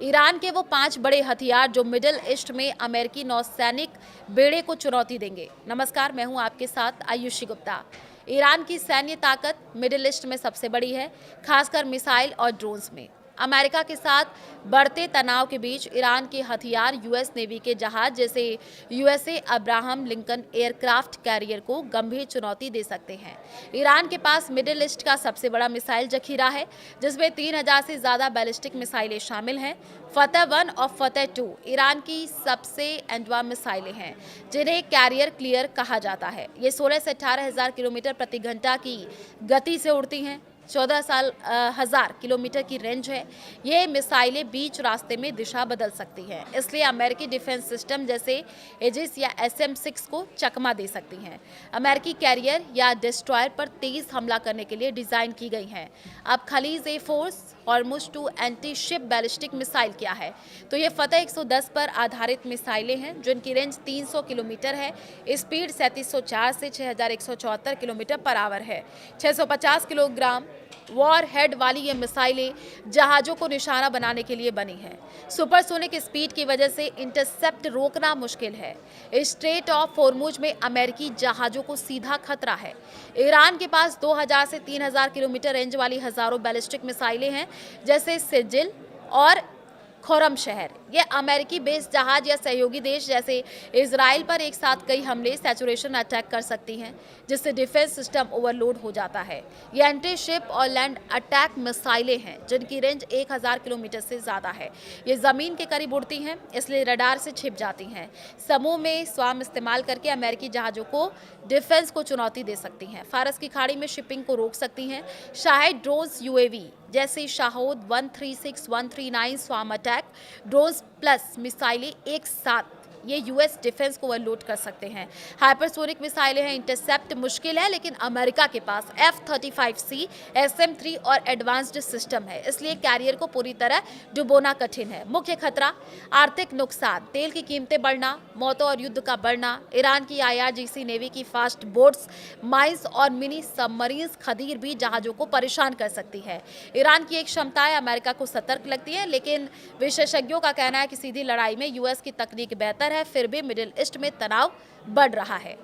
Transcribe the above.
Iran के वो 5 बड़े हथियार जो मिडिल ईस्ट में अमेरिकी नौसैनिक बेड़े को चुनौती देंगे। नमस्कार, मैं हूं आपके साथ आयुषी गुप्ता। ईरान की सैन्य ताकत मिडिल ईस्ट में सबसे बड़ी है, खासकर मिसाइल और ड्रोन्स में। अमेरिका के साथ बढ़ते तनाव के बीच ईरान के हथियार यूएस नेवी के जहाज जैसे USA Abraham Lincoln aircraft carrier को गंभीर चुनौती दे सकते हैं। ईरान के पास मिडिल ईस्ट का सबसे बड़ा मिसाइल जखीरा है, जिसमें 3000 से ज्यादा बैलिस्टिक मिसाइलें शामिल हैं। फतह 1 और फतह 2 ईरान की सबसे एडवांस मिसाइलें हैं, जिन्हें कैरियर क्लियर कहा जाता है। ये 16 से 18,000 किलोमीटर प्रति घंटा की गति से उड़ती हैं। 14,000 किलोमीटर की रेंज है। ये मिसाइलें बीच रास्ते में दिशा बदल सकती हैं, इसलिए अमेरिकी डिफेंस सिस्टम जैसे एजिस या SM-6 को चकमा दे सकती हैं। अमेरिकी कैरियर या डिस्ट्रॉयर पर तेज हमला करने के लिए डिजाइन की गई हैं। अब खलीज ए फोर्स Hormuz 2 anti ship ballistic missile क्या है? तो ये फतह 110 पर आधारित मिसाइलें हैं, जिनकी रेंज 300 किलोमीटर है। स्पीड 3704 से 6174 किलोमीटर पर आवर है। 650 किलोग्राम वॉर हेड वाली ये मिसाइलें जहाजों को निशाना बनाने के लिए बनी हैं। सुपरसोनिक स्पीड की वजह से इंटरसेप्ट रोकना मुश्किल है। स्ट्रेट ऑफ हॉर्मुज में अमेरिकी जहाजों को सीधा खतरा है। ईरान के पास 2000 से 3000 किलोमीटर रेंज वाली हजारों बैलिस्टिक मिसाइलें हैं, जैसे सिजिल और खुर्रम शहर। ये अमेरिकी बेस जहाज या सहयोगी देश जैसे इजराइल पर एक साथ कई हमले सैचुरेशन अटैक कर सकती हैं, जिससे डिफेंस सिस्टम ओवरलोड हो जाता है। ये एंटी शिप और लैंड अटैक मिसाइलें हैं, जिनकी रेंज 1000 किलोमीटर से ज़्यादा है। ये ज़मीन के करीब उड़ती हैं, इसलिए रडार से छिप जाती हैं। समूह में स्वाम इस्तेमाल करके अमेरिकी जहाज़ों को डिफेंस को चुनौती दे सकती हैं। फारस की खाड़ी में शिपिंग को रोक सकती हैं। शाहिद ड्रोन्स UAV जैसे शाहोद 136, 139 स्वाम अटैक ड्रोन्स प्लस मिसाइलें एक साथ ये यूएस डिफेंस को ओवरलोड कर सकते हैं। हाइपरसोनिक मिसाइलें हैं, इंटरसेप्ट मुश्किल है, लेकिन अमेरिका के पास F-35C, SM-3 और एडवांस्ड सिस्टम है, इसलिए कैरियर को पूरी तरह डुबोना कठिन है। मुख्य खतरा आर्थिक नुकसान, तेल की कीमतें बढ़ना, मौतों और युद्ध का बढ़ना। ईरान की IRGC नेवी की फास्ट बोट्स, माइंस और मिनी सबमरीन्स खदीर भी जहाजों को परेशान कर सकती है। ईरान की एक क्षमताएं अमेरिका को सतर्क लगती है, लेकिन विशेषज्ञों का कहना है कि सीधी लड़ाई में यूएस की तकनीक बेहतर है। फिर भी मिडिल ईस्ट में तनाव बढ़ रहा है।